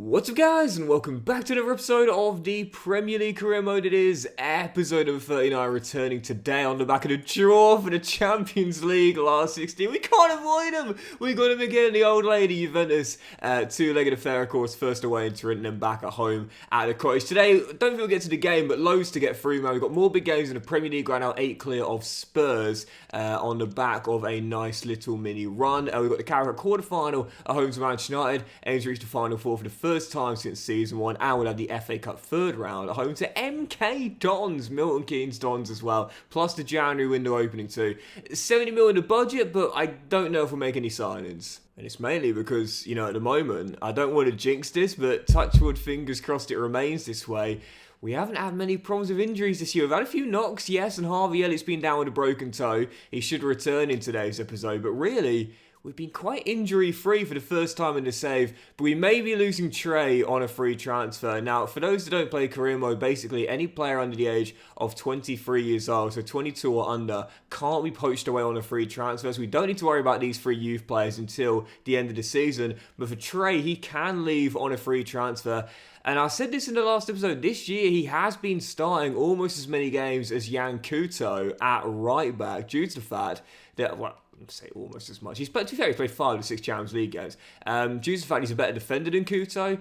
What's up guys, and welcome back to another episode of the Premier League Career Mode. It is episode number 39, returning today on the back of the draw for the Champions League last 16. We can't avoid them! We got them again, the old lady Juventus. Two-legged affair, of course, first away in Turin and then back at home at the Cottage. Today, don't think we'll get to the game, but loads to get through, man. We've got more big games in the Premier League right now, 8 clear of Spurs on the back of a nice little mini run. We've got the Carabao quarter-final at home to Manchester United, aims to reach the Final Four for the first time since season 1, and we'll have the FA Cup third round at home to MK Dons, Milton Keynes Dons as well, plus the January window opening too. 70 mil in the budget, but I don't know if we'll make any signings. And it's mainly because, you know, at the moment, I don't want to jinx this, but touch wood, fingers crossed it remains this way. We haven't had many problems with injuries this year. We've had a few knocks, yes, and Harvey Elliott's been down with a broken toe. He should return in today's episode, but really, we've been quite injury-free for the first time in the save, but we may be losing Trey on a free transfer. Now, for those that don't play career mode, basically any player under the age of 23 years old, so 22 or under, can't be poached away on a free transfer. So we don't need to worry about these free youth players until the end of the season. But for Trey, he can leave on a free transfer. And I said this in the last episode, this year he has been starting almost as many games as Yan Couto at right back, due to the fact that, well, I'd say almost as much. To be fair, he's played 5 of 6 Champions League games. Due to the fact he's a better defender than Couto,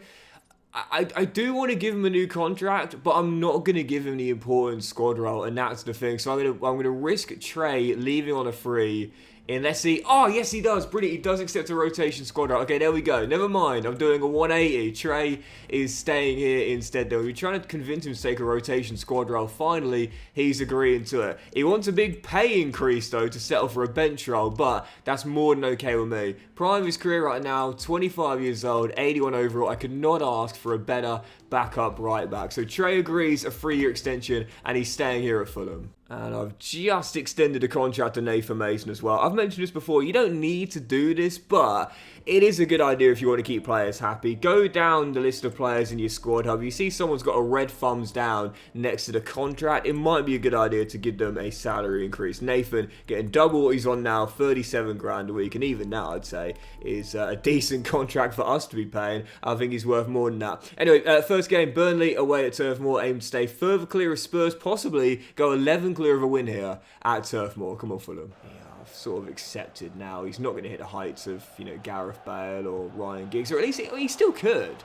I do want to give him a new contract, but I'm not going to give him the important squad role, and that's the thing. So I'm going to risk Trey leaving on a free. Unless he... Oh, yes, he does. Brilliant. He does accept a rotation squad. Okay, there we go. Never mind. I'm doing a 180. Trey is staying here instead, though. We're trying to convince him to take a rotation squad role. Finally, he's agreeing to it. He wants a big pay increase, though, to settle for a bench role, but that's more than okay with me. Prime of his career right now, 25 years old, 81 overall. I could not ask for a better backup right back. So Trey agrees a 3-year extension, and he's staying here at Fulham. And I've just extended the contract to Nathan Mason as well. I've mentioned this before, you don't need to do this, but it is a good idea if you want to keep players happy. Go down the list of players in your squad hub. You see someone's got a red thumbs down next to the contract, it might be a good idea to give them a salary increase. Nathan getting double what he's on now, 37 grand a week, and even now I'd say is a decent contract for us to be paying. I think he's worth more than that. Anyway, first game, Burnley away at Turf Moor, aim to stay further clear of Spurs, possibly go 11 clear of a win here at Turf Moor. Come on, Fulham. I've sort of accepted now he's not going to hit the heights of, you know, Gareth Bale or Ryan Giggs, or at least he still could.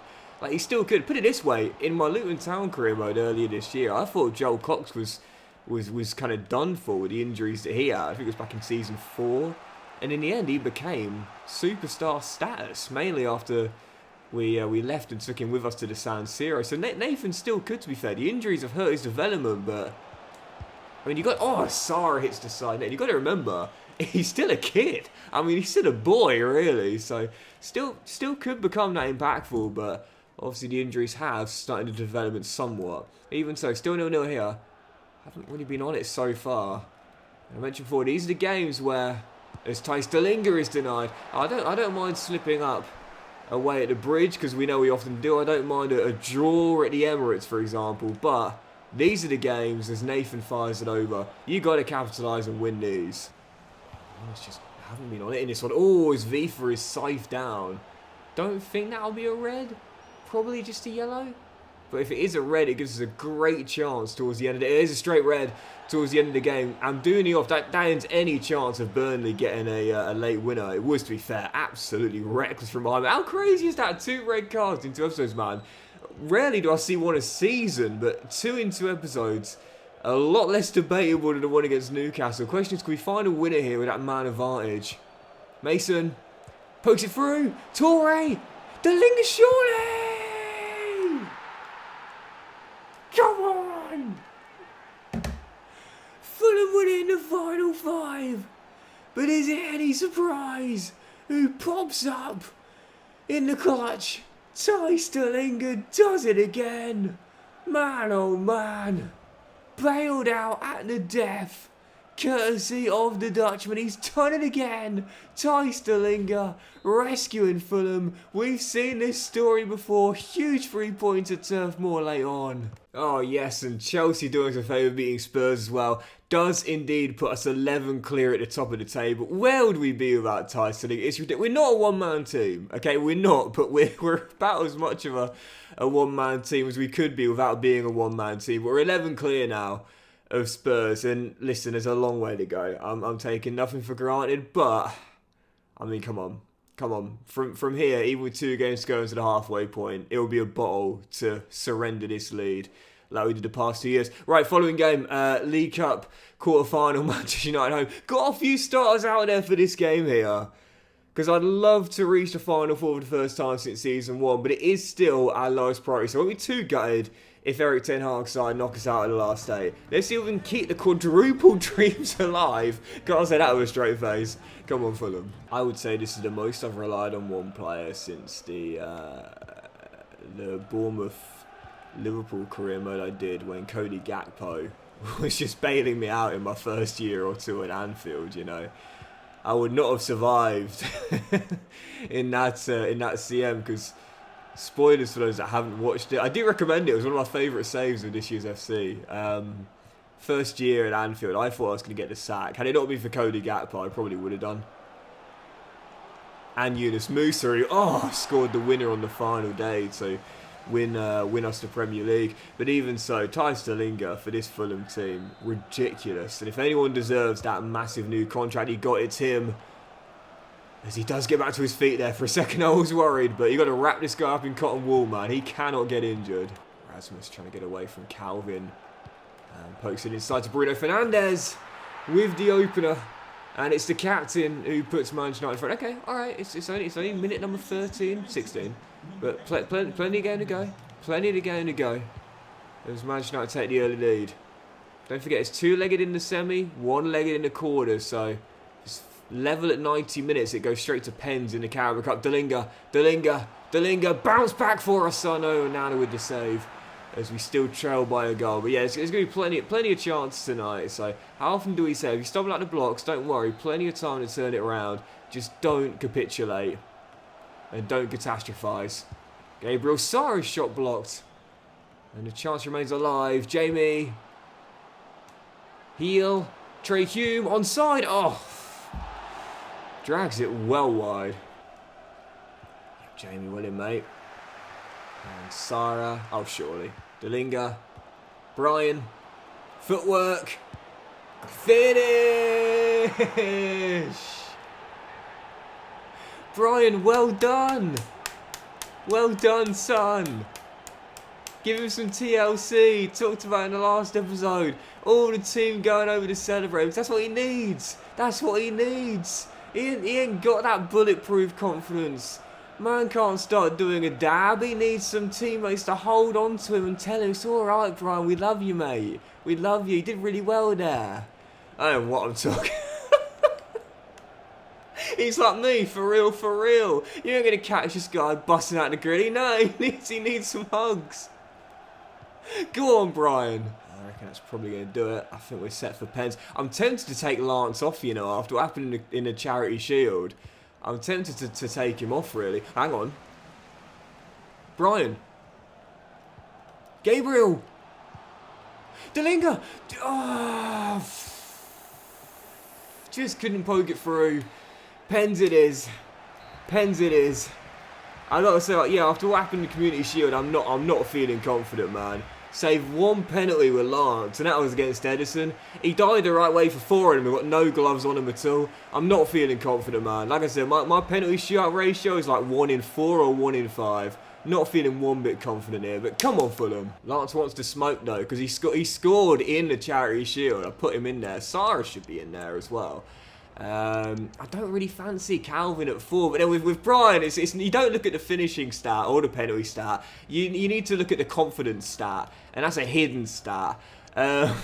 Like, he still could. Put it this way, in my Luton Town career mode earlier this year, I thought Joel Cox was kind of done for with the injuries that he had. I think it was back in season 4, and in the end he became superstar status, mainly after we left and took him with us to the San Siro. So Nathan still could, to be fair. The injuries have hurt his development, but I mean, you got... Oh, Sarah hits the side net. You got to remember, he's still a kid. I mean, he's still a boy, really. So, still could become that impactful, but obviously the injuries have started the development somewhat. Even so, still 0-0 here. Haven't really been on it so far. I mentioned before, these are the games where, as Dalinga is denied, I don't mind slipping up away at the Bridge, because we know we often do. I don't mind a draw at the Emirates, for example, but these are the games, as Nathan fires it over, you got to capitalise and win these. It's just, I haven't been on it in this one. Oh, his Vifa is scythed down. Don't think that'll be a red. Probably just a yellow. But if it is a red, it gives us a great chance towards the end of it. It is a straight red towards the end of the game. I'm doing the off. That ends any chance of Burnley getting a late winner. It was, to be fair, absolutely reckless from behind. How crazy is that? 2 red cards in 2 episodes, man. Rarely do I see one a season, but 2 in 2 episodes, a lot less debatable than the one against Newcastle. The question is, can we find a winner here with that man advantage? Mason pokes it through. Torre, Dalinga, surely! Come on! Fulham winning the final 5. But is it any surprise who pops up in the clutch? Dalinga does it again. Man, oh man. Bailed out at the death. courtesy of the Dutchman. He's done it again. Dalinga rescuing Fulham. We've seen this story before. Huge 3-pointer Turf Moor late on. Oh yes, and Chelsea doing us a favour beating Spurs as well does indeed put us 11 clear at the top of the table. Where would we be without Dalinga? It's ridiculous. We're not a one-man team, okay? We're not, but we're about as much of a one-man team as we could be without being a one-man team. We're 11 clear now of Spurs, and listen, there's a long way to go. I'm taking nothing for granted, but I mean, come on. From here, even with 2 games to go into the halfway point, it will be a bottle to surrender this lead like we did the past 2 years. Right, following game, League Cup quarter-final, Manchester United home. Got a few starters out there for this game here, because I'd love to reach the Final Four for the first time since Season 1, but it is still our lowest priority, so I won't be too gutted if Eric Ten Hag's side knock us out of the last day. Let's see if we can keep the quadruple dreams alive. Can't say that with a straight face. Come on, Fulham. I would say this is the most I've relied on one player since the Bournemouth-Liverpool career mode I did when Cody Gakpo was just bailing me out in my first year or two at Anfield, you know. I would not have survived in that CM, because spoilers for those that haven't watched it. I do recommend it. It was one of my favourite saves of this year's FC. First year at Anfield, I thought I was going to get the sack. Had it not been for Cody Gakpo, I probably would have done. And Yunus Musa, who scored the winner on the final day to win us the Premier League. But even so, Dalinga for this Fulham team, ridiculous. And if anyone deserves that massive new contract he got, it's him. As he does get back to his feet there. For a second I was worried, but you got to wrap this guy up in cotton wool, man. He cannot get injured. Rasmus trying to get away from Calvin. Pokes it inside to Bruno Fernandes with the opener. And it's the captain who puts Manchester United in front. Okay, alright, it's only minute number 13, 16. But plenty of game to go. Plenty of game to go. As Manchester United take the early lead. Don't forget, it's 2-legged in the semi, 1-legged in the quarters, so it's level at 90 minutes. It goes straight to pens in the Carabao Cup. Dalinga, bounce back for us, son. Oh, Nana with the save, as we still trail by a goal. But yeah, there's going to be plenty of chances tonight. So how often do we say, if you stop out the blocks, don't worry, plenty of time to turn it around. Just don't capitulate and don't catastrophise. Gabriel Sara's shot blocked, and the chance remains alive. Jamie Heel, Trey Hume onside. Oh, drags it well wide. Jamie William, mate. And Sara. Oh, surely. Dalinga. Bryan. Footwork. Finish! Bryan, well done. Well done, son. Give him some TLC. Talked about in the last episode. All the team going over to celebrate. That's what he needs. That's what he needs. He ain't got that bulletproof confidence. Man can't start doing a dab. He needs some teammates to hold on to him and tell him, it's alright, Bryan, we love you, mate. We love you. You did really well there. I don't know what I'm talking. He's like me, for real, for real. You ain't going to catch this guy busting out the gritty. No, he needs some hugs. Go on, Bryan. I reckon that's probably going to do it. I think we're set for pens. I'm tempted to take Lance off, you know, after what happened in the Charity Shield. I'm tempted to take him off, really. Hang on. Bryan. Gabriel. Dalinga. Oh. Just couldn't poke it through. Pens it is. Pens it is. I gotta say, like, yeah, after what happened in the Community Shield, I'm not feeling confident, man. Saved one penalty with Lance, and that was against Edison. He died the right way for 4 of them. We've got no gloves on him at all. I'm not feeling confident, man. Like I said, my penalty shootout ratio is like 1 in 4 or 1 in 5. Not feeling one bit confident here, but come on, Fulham. Lance wants to smoke, though, because he scored in the Charity Shield. I put him in there. Sara should be in there as well. I don't really fancy Calvin at 4, but then with Bryan, it's you don't look at the finishing stat or the penalty stat. You need to look at the confidence stat, and that's a hidden stat. I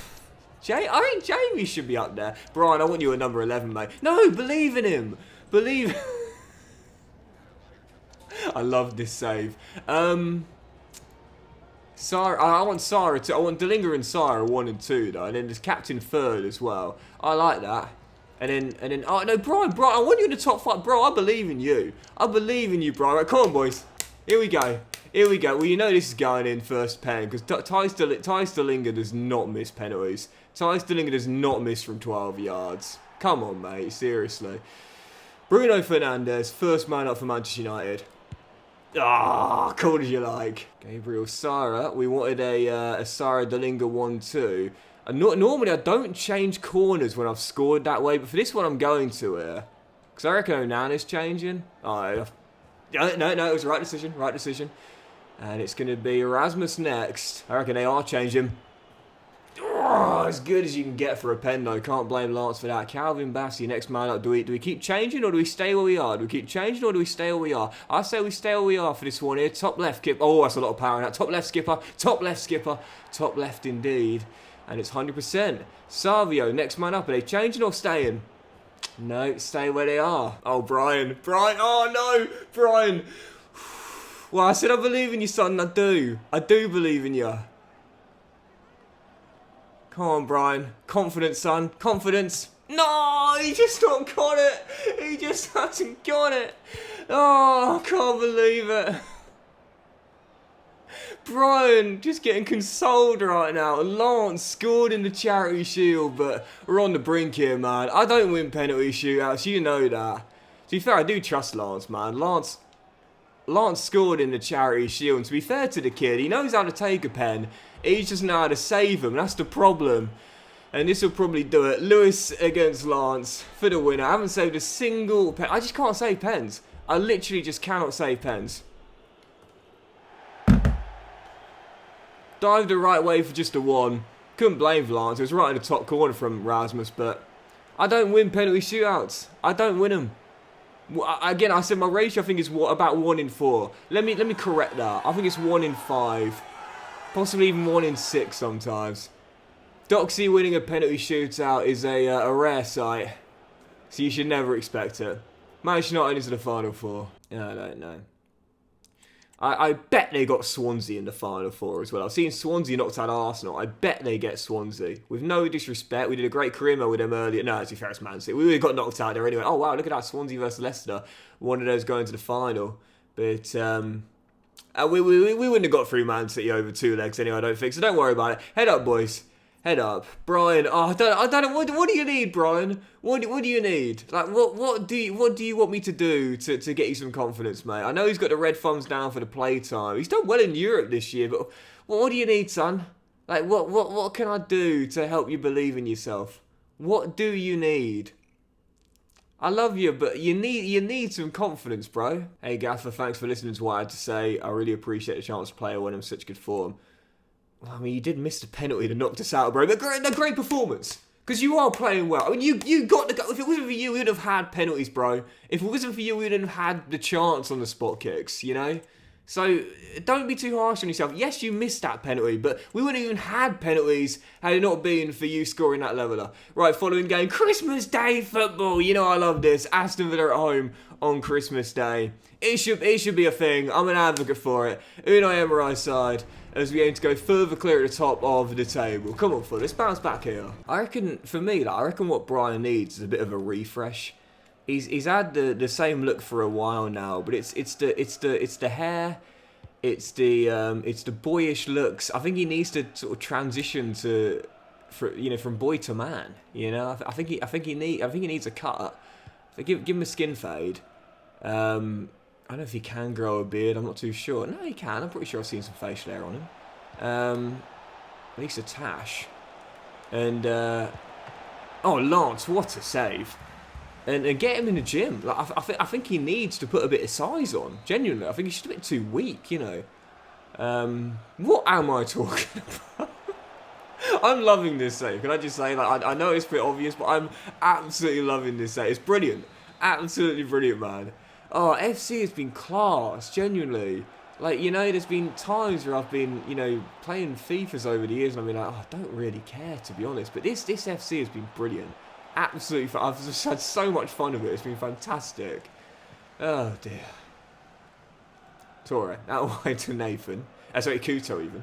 think Jamie should be up there. Bryan, I want you at number 11, mate. No, believe in him. Believe. I love this save. Sara, I want Sara to. I want Dalinga and Sara 1 and 2 though, and then there's captain 3rd as well. I like that. And then. Oh no, Bryan, I want you in the top 5, bro. I believe in you. I believe in you, bro. Right, come on, boys. Here we go. Here we go. Well, you know this is going in first pen because Thijs Dalinga does not miss penalties. Thijs Dalinga does not miss from 12 yards. Come on, mate. Seriously. Bruno Fernandes, first man up for Manchester United. Ah, cool as you like. Gabriel Sara. We wanted a Sara Dalinga 1-2. Normally, I don't change corners when I've scored that way, but for this one, I'm going to here. Because I reckon Onana's changing. Oh, no, it was the right decision. Right decision. And it's going to be Erasmus next. I reckon they are changing. Oh, as good as you can get for a pen, though. Can't blame Lance for that. Calvin Bassey, next man up. Do we keep changing or do we stay where we are? Do we keep changing or do we stay where we are? I say we stay where we are for this one here. Top left, skipper. Oh, that's a lot of power in that. Top left, skipper. Top left, skipper. Top left, indeed. And it's 100%. Savio, next man up. Are they changing or staying? No, stay where they are. Oh, Bryan. Oh, no. Bryan. Well, I said I believe in you, son. I do. I do believe in you. Come on, Bryan. Confidence, son. Confidence. No, he just not got it. He just hasn't got it. Oh, I can't believe it. Bryan just getting consoled right now. Lance scored in the Charity Shield, but we're on the brink here, man. I don't win penalty shootouts. You know that. To be fair, I do trust Lance, man. Lance scored in the Charity Shield, and to be fair to the kid, he knows how to take a pen. He just know how to save them. That's the problem. And this will probably do it. Lewis against Lance for the winner. I haven't saved a single pen. I just can't save pens. I literally just cannot save pens. Dived the right way for just a 1. Couldn't blame Lance. It was right in the top corner from Rasmus, but I don't win penalty shootouts. I don't win them. Again, I said my ratio I think is about 1 in 4. Let me correct that. I think it's 1 in 5. Possibly even 1 in 6 sometimes. Doxy winning a penalty shootout is a rare sight. So you should never expect it. Manchester United into the Final 4. I don't know. I bet they got Swansea in the Final 4 as well. I've seen Swansea knocked out Arsenal. I bet they get Swansea. With no disrespect, we did a great career mode with them earlier. No, to be fair, it's Man City. We would have got knocked out there anyway. Oh, wow, look at that. Swansea versus Leicester. One of those going to the final. But we wouldn't have got through Man City over 2 legs anyway, I don't think. So don't worry about it. Head up, boys. Head up. Bryan, oh, I don't know. What do you need, Bryan? What do you need? Like, what do you want me to do to get you some confidence, mate? I know he's got the red thumbs down for the playtime. He's done well in Europe this year, but what do you need, son? Like, what can I do to help you believe in yourself? What do you need? I love you, but you need some confidence, bro. Hey, Gaffer, thanks for listening to what I had to say. I really appreciate the chance to play when I'm in such good form. I mean, you did miss the penalty that knocked us out, bro. But great performance. Because you are playing well. I mean, you got the goal. If it wasn't for you, we would have had penalties, bro. If it wasn't for you, we wouldn't have had the chance on the spot kicks, you know? So, don't be too harsh on yourself. Yes, you missed that penalty, but we wouldn't even had penalties had it not been for you scoring that leveller. Right, following game, Christmas Day football. You know I love this. Aston Villa at home on Christmas Day. It should be a thing. I'm an advocate for it. Unai Emery's side, as we aim to go further clear at the top of the table. Come on, Full, let's bounce back here. I reckon, for me, I reckon what Bryan needs is a bit of a refresh. He's had the same look for a while now, but it's the hair, it's the boyish looks. I think he needs to sort of transition from boy to man. You know, I think he needs a cut. Give him a skin fade. I don't know if he can grow a beard. I'm not too sure. No, he can. I'm pretty sure I've seen some facial hair on him. At least a tash. And oh, Lance, what a save! And get him in the gym. Like, I think he needs to put a bit of size on. Genuinely, I think he's just a bit too weak. You know. What am I talking about? I'm loving this save. Can I just say, like, I know it's pretty obvious, but I'm absolutely loving this save. It's brilliant. Absolutely brilliant, man. Oh, FC has been class, genuinely. Like, you know, there's been times where I've been, you know, playing FIFAs over the years, and I've been like, oh, I don't really care, to be honest. But this FC has been brilliant. Absolutely fun. I've just had so much fun with it. It's been fantastic. Oh, dear. Torre. Out wide to Nathan. Sorry, Kuto, even.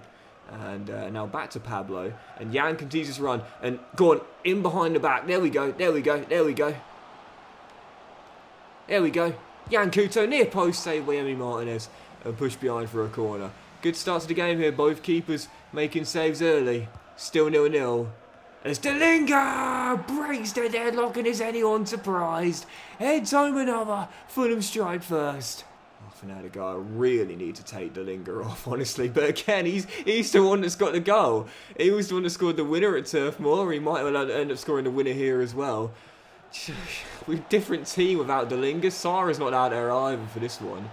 And now back to Pablo. And Jan continues his run. And go on, in behind the back. There we go, there we go, there we go. There we go. Jan Couto, near post, save by Emi Martinez. And push behind for a corner. Good start to the game here. Both keepers making saves early. Still 0-0. As Dalinga breaks the deadlock, and is anyone surprised? Heads home another. Fulham strike first. Half an hour to go. I really need to take Dalinga off, honestly. But again, he's the one that's got the goal. He was the one that scored the winner at Turf Moor. He might well end up scoring the winner here as well. We're a different team without Dalinga. Sarah's not out there either for this one.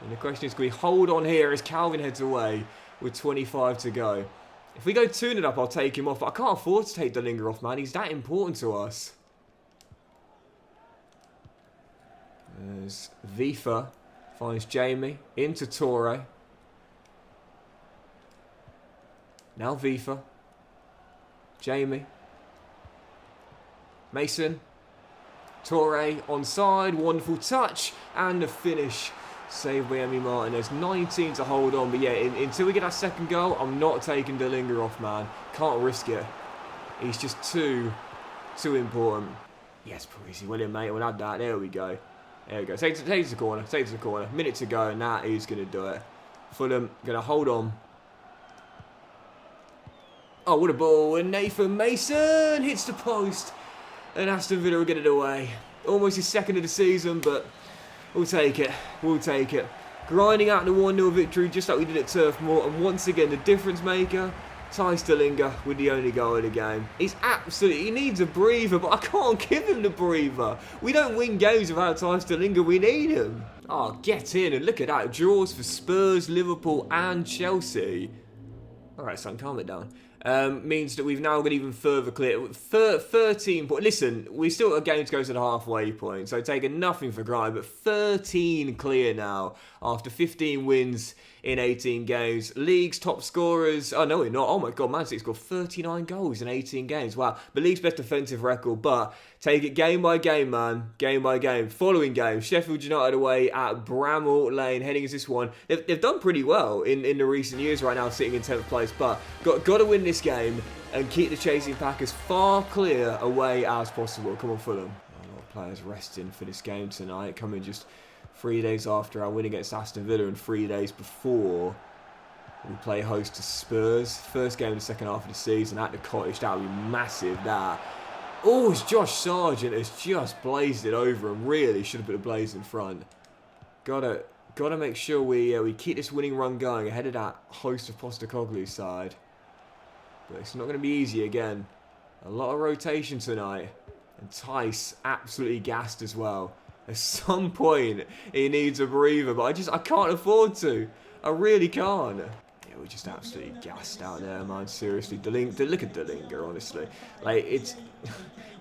And the question is, can we hold on here as Calvin heads away with 25 to go? If we go 2-0 up, I'll take him off. But I can't afford to take Dalinga off, man. He's that important to us. There's Vifa. Finds Jamie. Into Torre. Now Vifa. Jamie. Mason. Torre onside. Wonderful touch. And the finish. Saved by Emi Martinez. 19 to hold on. But yeah, until we get our second goal, I'm not taking Dalinga off, man. Can't risk it. He's just too important. Yes, Parisi. William, mate. We'll have that. There we go. There we go. Take it to the corner. Take it to the corner. Minute to go, and that is going to do it. Fulham going to hold on. Oh, what a ball. And Nathan Mason hits the post. And Aston Villa will get it away. Almost his second of the season, but we'll take it. We'll take it. Grinding out the 1-0 victory just like we did at Turf Moor. And once again, the difference maker, Thijs Dalinga, with the only goal of the game. He needs a breather, but I can't give him the breather. We don't win games without Thijs Dalinga. We need him. Oh, get in and look at that. Draws for Spurs, Liverpool and Chelsea. All right, son, calm it down. Means that we've now got even further clear. 13 points. Listen, we still got a game to go to the halfway point, so taking nothing for granted, but 13 clear now after 15 wins in 18 games. League's top scorers. Oh, no, we're not. Oh, my God, Man City scored 39 goals in 18 games. Wow. The league's best defensive record, but take it game by game, man. Game by game. Following game, Sheffield United away at Bramall Lane, heading as this one. They've done pretty well in the recent years right now, sitting in 10th place, but got to win this game and keep the chasing pack as far clear away as possible. Come on, Fulham. A lot of players resting for this game tonight, coming just 3 days after our win against Aston Villa and 3 days before we play host to Spurs. First game of the second half of the season at the Cottage. That would be massive, that. Oh, it's Josh Sargent has just blazed it over and really should have put a blaze in front. Gotta make sure we keep this winning run going ahead of that host of Postecoglou's side. But it's not going to be easy again. A lot of rotation tonight. And Thijs absolutely gassed as well. At some point, he needs a breather, but I can't afford to. I really can't. Yeah, we're just absolutely gassed out there, man. Seriously, look at Dalinga, honestly. Like,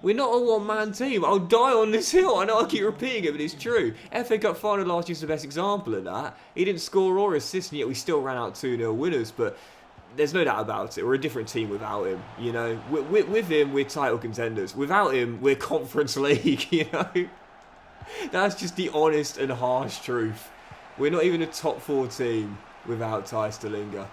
we're not a one-man team. I'll die on this hill. I know I keep repeating it, but it's true. FA Cup final last year's the best example of that. He didn't score or assist, and yet we still ran out 2-0 winners, but there's no doubt about it. We're a different team without him, you know. With him, we're title contenders. Without him, we're Conference League, you know. That's just the honest and harsh truth. We're not even a top 4 team without Thijs Dalinga.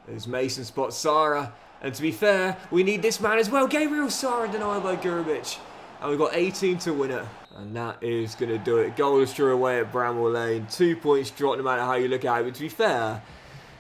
There's Mason spots Sara. And to be fair, we need this man as well. Gabriel Sara denied by Gurovic. And we've got 18 to win it. And that is going to do it. Goalless draw away at Bramall Lane. 2 points dropped no matter how you look at it. But to be fair,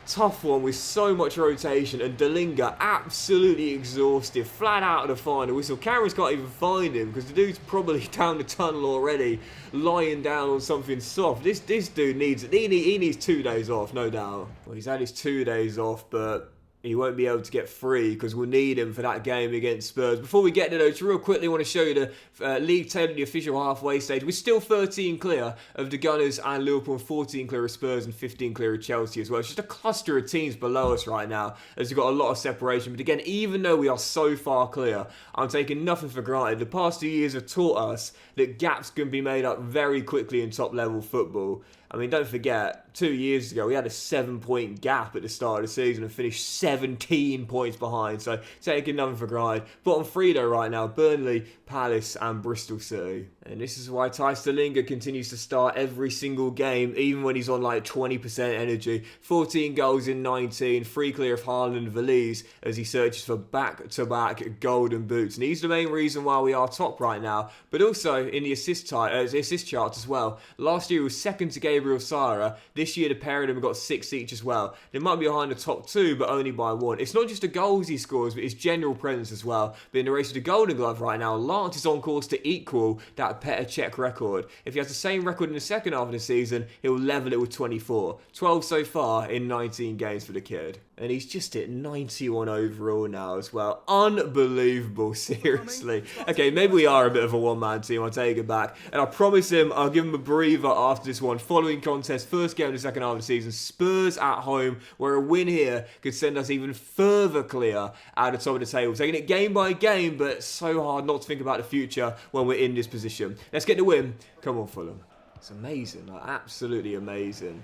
tough one with so much rotation. And Dalinga absolutely exhausted. Flat out of the final whistle. Cameras can't even find him because the dude's probably down the tunnel already, lying down on something soft. This dude needs he needs 2 days off, no doubt. Well, he's had his 2 days off, but he won't be able to get free because we'll need him for that game against Spurs. Before we get to those, real quickly, I want to show you the league table, the official halfway stage. We're still 13 clear of the Gunners and Liverpool, 14 clear of Spurs and 15 clear of Chelsea as well. It's just a cluster of teams below us right now as we've got a lot of separation. But again, even though we are so far clear, I'm taking nothing for granted. The past 2 years have taught us that gaps can be made up very quickly in top-level football. I mean, don't forget, 2 years ago, we had a 7-point gap at the start of the season and finished 17 points behind. So, taking nothing for granted. Bottom 3, though, right now, Burnley, Palace and Bristol City. And this is why Dalinga continues to start every single game, even when he's on like 20% energy. 14 goals in 19, 3 clear of Haaland and Valise as he searches for back-to-back golden boots. And he's the main reason why we are top right now, but also in the assist charts as well. Last year he was second to Gabriel Sara. This year the pair of them got 6 each as well. They might be behind the top 2, but only by 1. It's not just the goals he scores, but his general presence as well. But in the race for the Golden Glove right now, Lance is on course to equal that Petr Cech record. If he has the same record in the second half of the season, he'll level it with 24. 12 so far in 19 games for the kid. And he's just hit 91 overall now as well. Unbelievable, seriously. Okay, maybe we are a bit of a one-man team, I'll take it back. And I promise him I'll give him a breather after this one. Following contest, first game of the second half of the season, Spurs at home, where a win here could send us even further clear out of the top of the table. Taking it game by game, but so hard not to think about the future when we're in this position. Let's get the win. Come on, Fulham. It's amazing, like absolutely amazing.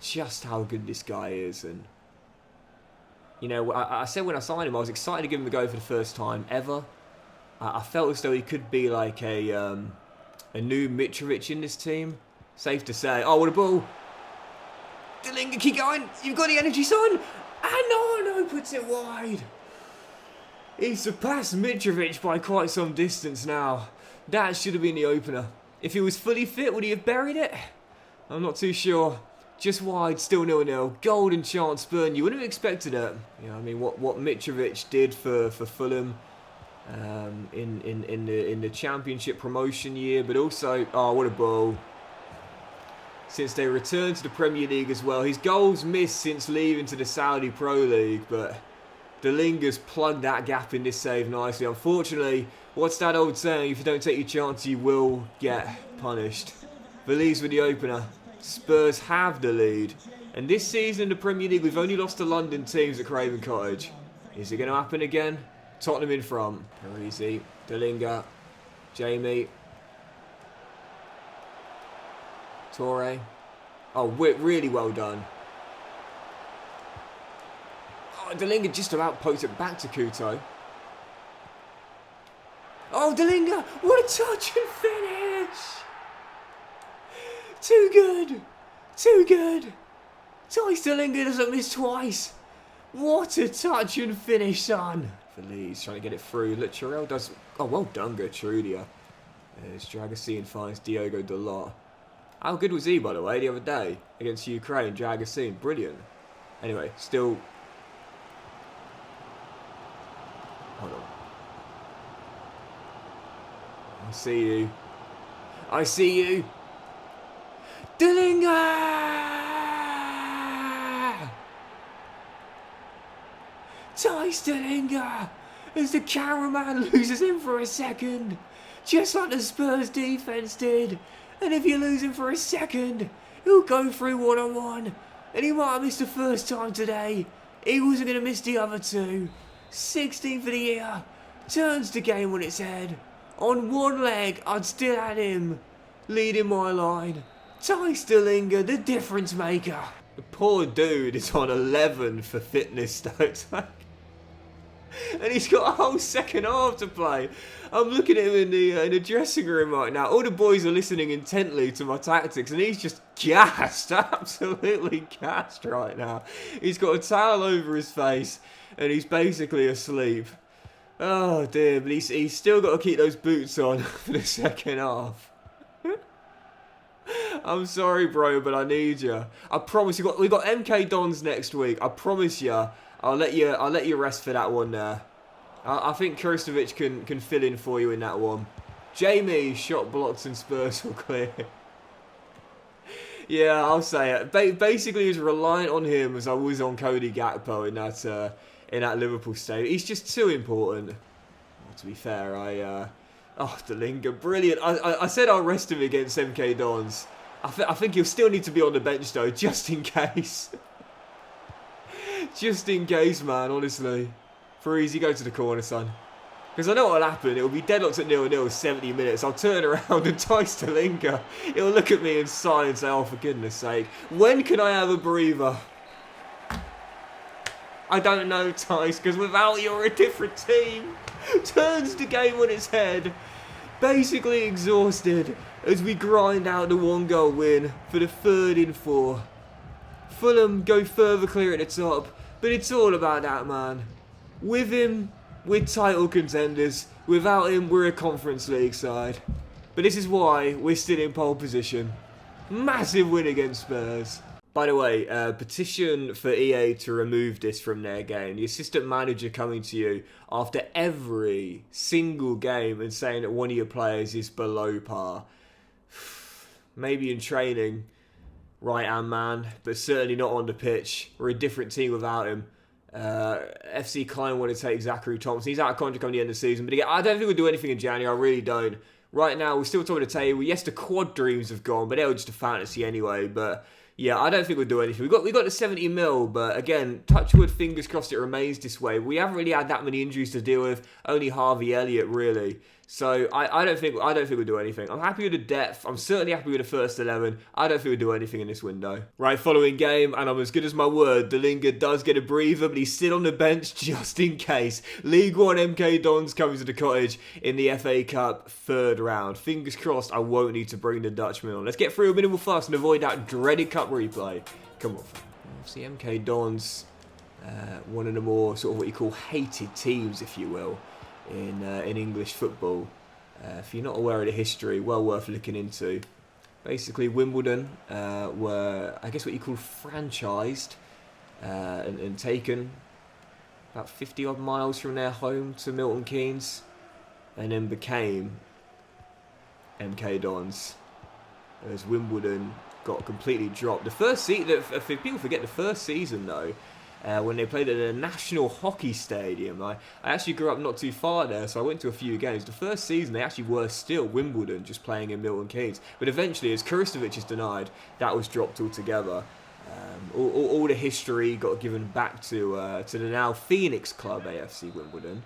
Just how good this guy is. And you know, I said when I signed him, I was excited to give him a go for the first time ever. I felt as though he could be like a new Mitrovic in this team. Safe to say. Oh, what a ball. Dalinga, keep going. You've got the energy, son. And no, puts it wide. He surpassed Mitrovic by quite some distance now. That should have been the opener. If he was fully fit, would he have buried it? I'm not too sure. Just wide, still 0-0. Golden chance, Burn. You wouldn't have expected it. You know, I mean, what Mitrovic did for Fulham in the Championship promotion year, but also, oh, what a ball! Since they returned to the Premier League as well, his goals missed since leaving to the Saudi Pro League, but Dalinga's plugged that gap in this save nicely. Unfortunately, what's that old saying? If you don't take your chance, you will get punished. Valise with the opener. Spurs have the lead. And this season in the Premier League, we've only lost to London teams at Craven Cottage. Is it going to happen again? Tottenham in front. Parisi, Dalinga, Jamie, Torre. Oh, really well done. Oh, Dalinga just about poked it back to Kuto. Oh, Dalinga! What a touch and finish! Too good! Too good! Dalinga doesn't miss twice. What a touch and finish, son! Feliz trying to get it through. Look, Chirel does... Oh, well done, Gertrudia. There's Dragosine finds Diogo Dalot. How good was he, by the way, the other day? Against Ukraine, Dragosine. Brilliant. Anyway, still... Hold on. I see you. I see you. Dalinga! Dalinga! As the cameraman loses him for a second. Just like the Spurs defence did. And if you lose him for a second, he'll go through one-on-one. And he might have missed the first time today. He wasn't going to miss the other two. 16 for the year. Turns the game on its head. On one leg, I'd still had him. Leading my line. Dalinga, the difference maker. The poor dude is on 11 for fitness, though. And he's got a whole second half to play. I'm looking at him in the dressing room right now. All the boys are listening intently to my tactics, and he's just gassed, absolutely gassed right now. He's got a towel over his face, and he's basically asleep. Oh dear, but he's still got to keep those boots on for the second half. I'm sorry, bro, but I need you. I promise you. We got MK Dons next week. I promise you. I'll let you rest for that one there. I think Krstovic can fill in for you in that one. Jamie shot blocked and Spurs will clear. Yeah, I'll say it. Basically, as reliant on him as I was on Cody Gakpo in that Liverpool stadium. He's just too important. Well, to be fair, oh, Dalinga, brilliant. I said I'll rest him against MK Dons. I think he'll still need to be on the bench though, just in case. Just in case, man, honestly. For easy, go to the corner, son. Because I know what'll happen. It'll be deadlocked at 0-0, 70 minutes. I'll turn around and Tice Dalinga. He'll look at me in silence and say, oh, for goodness sake. When can I have a breather? I don't know, Tice, because without you, you're a different team. Turns the game on its head. basically exhausted as we grind out the 1-goal win for the 3rd in 4. Fulham go further clear at the top, but it's all about that man. With him, we're title contenders. Without him, we're a Conference League side. But this is why we're still in pole position. Massive win against Spurs. By the way, petition for EA to remove this from their game. The assistant manager coming to you after every single game and saying that one of your players is below par. Maybe in training, right-hand man, but certainly not on the pitch. We're a different team without him. FC Klein want to take Zachary Thompson. He's out of contract on the end of the season. But again, I don't think we'll do anything in January. I really don't. Right now, we're still top of the table. Yes, the quad dreams have gone, but they were just a fantasy anyway. But yeah, I don't think we'll do anything. We got the 70 mil, but again, touch wood, fingers crossed it remains this way. We haven't really had that many injuries to deal with. Only Harvey Elliott, really. So I don't think we'll do anything. I'm happy with the depth. I'm certainly happy with the first 11. I don't think we'll do anything in this window. Right, following game, and I'm as good as my word. Dalinga does get a breather, but he's still on the bench just in case. League One MK Dons coming to the cottage in the FA Cup 3rd round. Fingers crossed I won't need to bring the Dutchman on. Let's get through a minimal fast and avoid that dreaded cup replay. Come on. See MK Dons, one of the more sort of what you call hated teams, if you will, in English football. If you're not aware of the history, well worth looking into. Basically, Wimbledon were, I guess, what you call franchised and taken about 50 odd miles from their home to Milton Keynes, and then became MK Dons as Wimbledon got completely dropped. The first season, people forget the first season though. When they played at the National Hockey Stadium. I actually grew up not too far there, so I went to a few games. The first season, they actually were still Wimbledon, just playing in Milton Keynes. But eventually, as Kuristovic is denied, that was dropped altogether. All the history got given back to the now Phoenix club, AFC Wimbledon.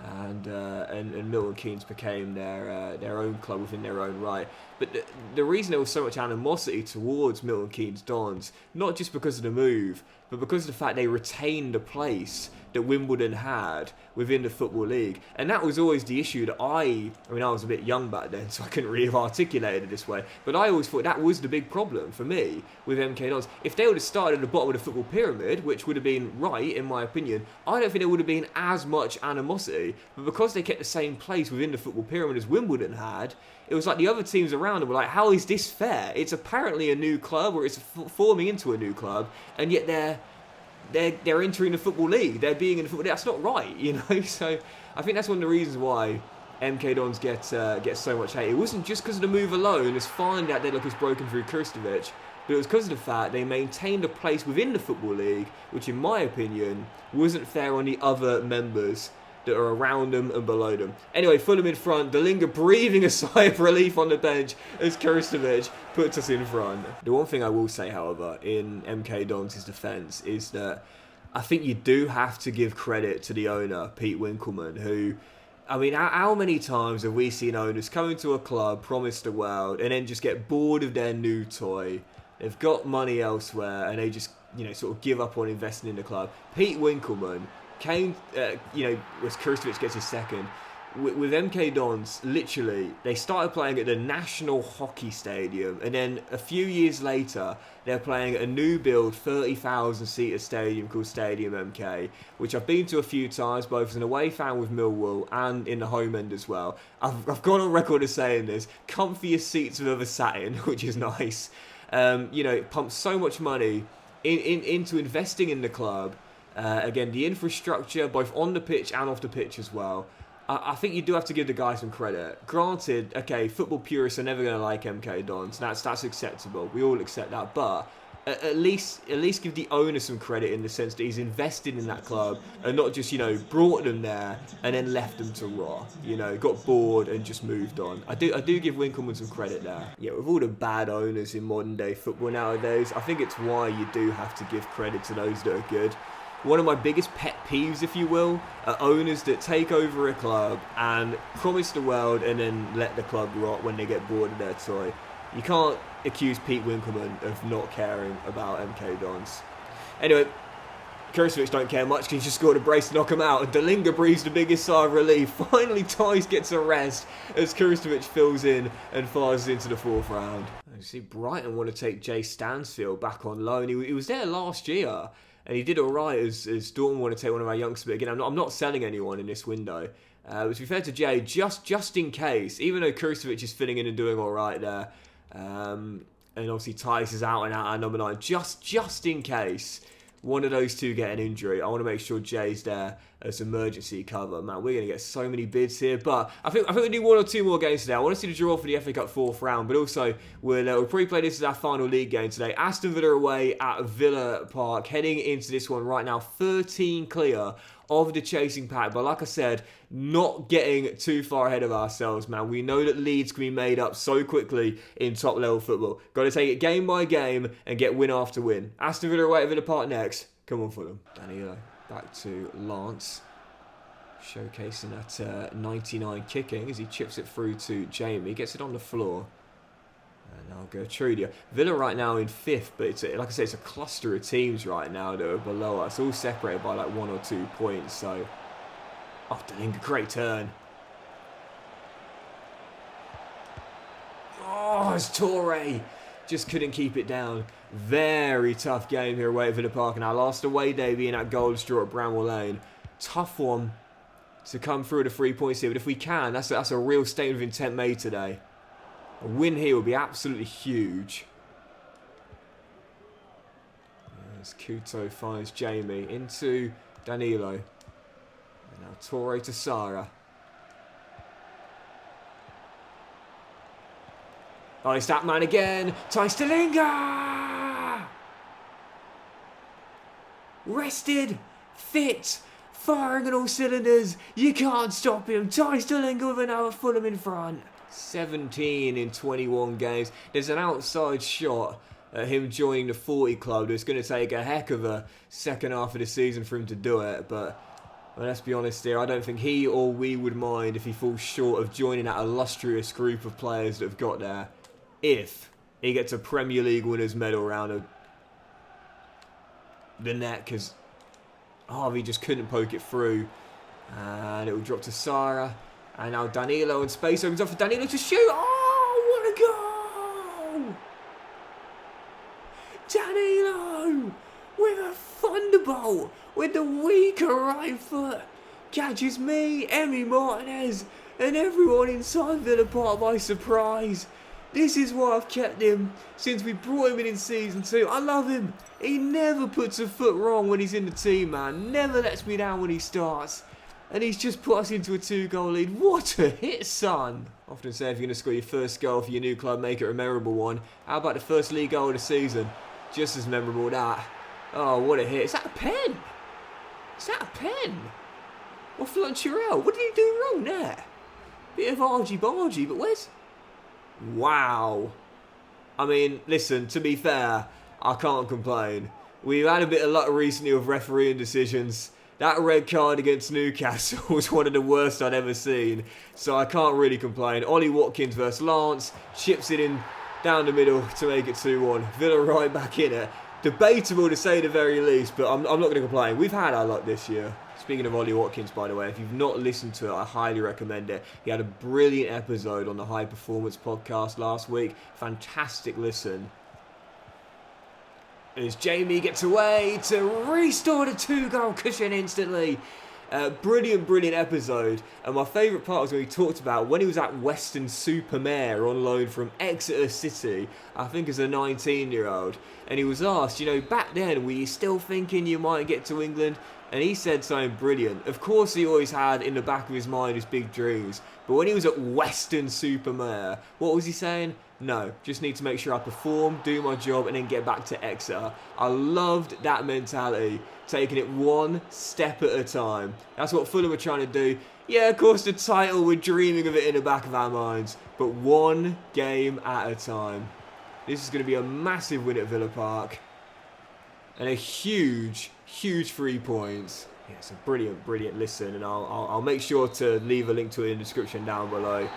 And Milton Keynes became their own club within their own right. But the reason there was so much animosity towards Milton Keynes Dons, not just because of the move, but because of the fact they retained the place that Wimbledon had within the Football League. And that was always the issue that I was a bit young back then, so I couldn't really have articulated it this way. But I always thought that was the big problem for me with MK Dons. If they would have started at the bottom of the football pyramid, which would have been right, in my opinion, I don't think there would have been as much animosity. But because they kept the same place within the football pyramid as Wimbledon had, it was like the other teams around them were like, how is this fair? It's apparently a new club, or it's forming into a new club, and yet they're entering the Football League. They're being in the Football League. That's not right, you know? So I think that's one of the reasons why MK Dons get so much hate. It wasn't just because of the move alone, as fine that deadlock was broken through Kuristovic, but it was because of the fact they maintained a place within the Football League, which in my opinion wasn't fair on the other members that are around them and below them. Anyway, Fulham in front, Dalinga breathing a sigh of relief on the bench as Kuristovic puts us in front. The one thing I will say, however, in MK Dons' defence is that I think you do have to give credit to the owner, Pete Winkelman, who, I mean, how many times have we seen owners come into a club, promise the world, and then just get bored of their new toy? They've got money elsewhere, and they just, sort of give up on investing in the club. Pete Winkelman came, as Kuristovic gets his second, with MK Dons, literally, they started playing at the National Hockey Stadium, and then a few years later, they're playing at a new build 30,000-seater stadium called Stadium MK, which I've been to a few times, both as an away fan with Millwall and in the home end as well. I've gone on record as saying this, comfiest seats I've ever sat in, which is nice. Pumped so much money into investing in the club. Again, the infrastructure, both on the pitch and off the pitch as well. I think you do have to give the guy some credit. Granted, okay, football purists are never going to like MK Dons. That's acceptable. We all accept that. But at least give the owner some credit in the sense that he's invested in that club and not just, brought them there and then left them to rot. Got bored and just moved on. I do give Winkelman some credit there. Yeah, with all the bad owners in modern day football nowadays, I think it's why you do have to give credit to those that are good. One of my biggest pet peeves, if you will, are owners that take over a club and promise the world and then let the club rot when they get bored of their toy. You can't accuse Pete Winkelman of not caring about MK Dons. Anyway, Kurcevic don't care much because he just scored a brace to knock him out. And Dalinga breathes the biggest sigh of relief. Finally, Tice gets a rest as Kurcevic fills in and fires into the 4th round. You see, Brighton want to take Jay Stansfield back on loan. He was there last year and he did alright as Dortmund want to take one of our youngsters. But again, I'm not selling anyone in this window. But to be fair to Jay, just in case, even though Kurcevic is filling in and doing alright there, and obviously Tice is out and out at number 9, just in case one of those two get an injury, I want to make sure Jay's there as emergency cover. Man, we're going to get so many bids here. But I think we need 1 or 2 more games today. I want to see the draw for the FA Cup 4th round. But also, we'll probably play this as our final league game today. Aston Villa away at Villa Park. Heading into this one right now, 13 clear of the chasing pack. But like I said, not getting too far ahead of ourselves, man. We know that leads can be made up so quickly in top level football. Got to take it game by game and get win after win. Aston Villa away at Villa Park next. Come on, Fulham. Danilo back to Lance. Showcasing that 99 kicking as he chips it through to Jamie. Gets it on the floor. And now Gertrudia. Villa right now in 5th, but it's like I said, it's a cluster of teams right now that are below us. All separated by like 1 or 2 points. So, oh, Dalinga, great turn. Oh, it's Torre. Just couldn't keep it down. Very tough game here away at Villa Park. And our last away day being at Gold's Draw at Bramwell Lane. Tough one to come through the 3 points here. But if we can, that's a real statement of intent made today. A win here would be absolutely huge. As Kuto finds Jamie into Danilo. And now Torre to Sara. Oh, it's that man again. Tice Dalinga! Rested, fit, firing on all cylinders. You can't stop him. Tice Dalinga with another Fulham in front. 17 in 21 games. There's an outside shot at him joining the 40 club. It's going to take a heck of a second half of the season for him to do it. But well, let's be honest here, I don't think he or we would mind if he falls short of joining that illustrious group of players that have got there. If he gets a Premier League winners medal around the neck, because Harvey just couldn't poke it through. And it will drop to Sara. And now Danilo, and space opens up for Danilo to shoot. Oh, what a goal! Danilo with a thunderbolt with the weaker right foot. Catches me, Emi Martinez, and everyone inside Villa Park by surprise. This is why I've kept him since we brought him in season 2. I love him. He never puts a foot wrong when he's in the team, man. Never lets me down when he starts. And he's just put us into a 2-goal lead. What a hit, son. I often say if you're going to score your first goal for your new club, make it a memorable one. How about the first league goal of the season? Just as memorable that. Oh, what a hit. Is that a pen? Is that a pen? Or Flunchurell? What did he do wrong there? Bit of argy-bargy, but where's... Wow. I mean, listen, to be fair, I can't complain. We've had a bit of luck recently with refereeing decisions. That red card against Newcastle was one of the worst I'd ever seen. So I can't really complain. Ollie Watkins versus Lance. Chips it in down the middle to make it 2-1. Villa right back in it. Debatable to say the very least, but I'm not going to complain. We've had our luck this year. Speaking of Ollie Watkins, by the way, if you've not listened to it, I highly recommend it. He had a brilliant episode on the High Performance podcast last week. Fantastic listen. As Jamie gets away to restore the 2-goal cushion instantly. Brilliant episode. And my favourite part was when he talked about when he was at Weston-super-Mare on loan from Exeter City, I think as a 19-year-old. And he was asked, you know, back then, were you still thinking you might get to England? And he said something brilliant. Of course, he always had in the back of his mind his big dreams. But when he was at Weston-super-Mare, what was he saying? No, just need to make sure I perform, do my job, and then get back to Exeter. I loved that mentality, taking it one step at a time. That's what Fulham are trying to do. Yeah, of course, the title, we're dreaming of it in the back of our minds. But one game at a time. This is going to be a massive win at Villa Park. And a huge 3 points. Yeah, it's a brilliant listen, and I'll make sure to leave a link to it in the description down below.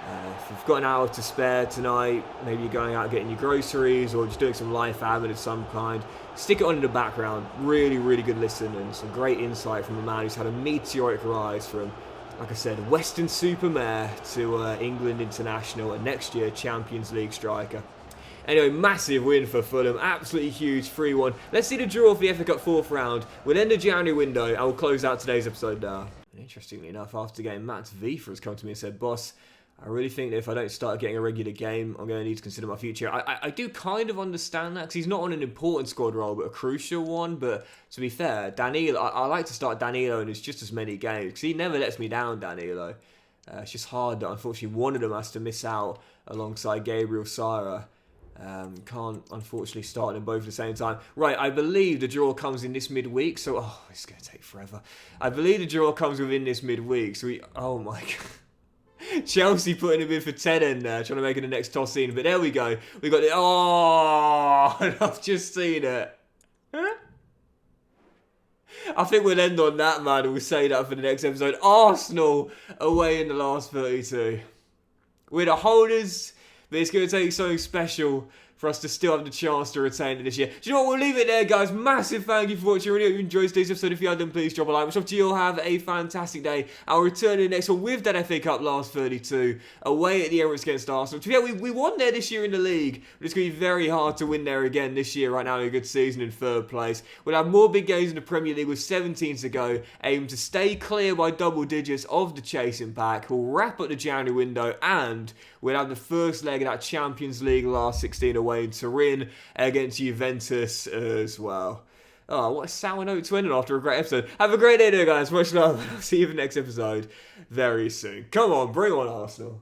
If you've got an hour to spare tonight, maybe you're going out getting your groceries or just doing some life admin of some kind, stick it on in the background. Really, really good listen and some great insight from a man who's had a meteoric rise from, like I said, Western Supermare to England international and next year Champions League striker. Anyway, massive win for Fulham, absolutely huge, 3-1. Let's see the draw for the FA Cup 4th round. We'll end the January window and we'll close out today's episode now. And interestingly enough, after the game, Matt Vifa has come to me and said, boss, I really think that if I don't start getting a regular game, I'm going to need to consider my future. I do kind of understand that, because he's not on an important squad role, but a crucial one. But to be fair, Danilo, I like to start Danilo in just as many games, because he never lets me down, Danilo. It's just hard that, unfortunately, one of them has to miss out alongside Gabriel Sara. Can't, unfortunately, start them both at the same time. Right, I believe the draw comes in this midweek, so... Oh, it's going to take forever. I believe the draw comes within this midweek, so we... Oh, my God. Chelsea putting him in for 10 in there, trying to make it the next toss in. But there we go. We got it. Oh, I've just seen it. I think we'll end on that, man. We'll say that for the next episode. Arsenal away in the last 32. We're the holders, but it's going to take something special for us to still have the chance to retain it this year. Do you know what? We'll leave it there, guys. Massive thank you for watching. I really hope you enjoyed today's episode. If you had, then please drop a like. Much love to you all. Have a fantastic day. I'll return in the next one with that FA Cup last 32 away at the Emirates against Arsenal. To be fair, we won there this year in the league, but it's going to be very hard to win there again this year. Right now, in a good season in 3rd place. We'll have more big games in the Premier League with 17 to go. Aim to stay clear by double digits of the chasing pack. We'll wrap up the January window and we'll have the first leg of that Champions League last 16 away in Turin against Juventus as well. Oh, what a sour note to end on after a great episode. Have a great day there, guys. Much love. I'll see you in the next episode very soon. Come on, bring on Arsenal.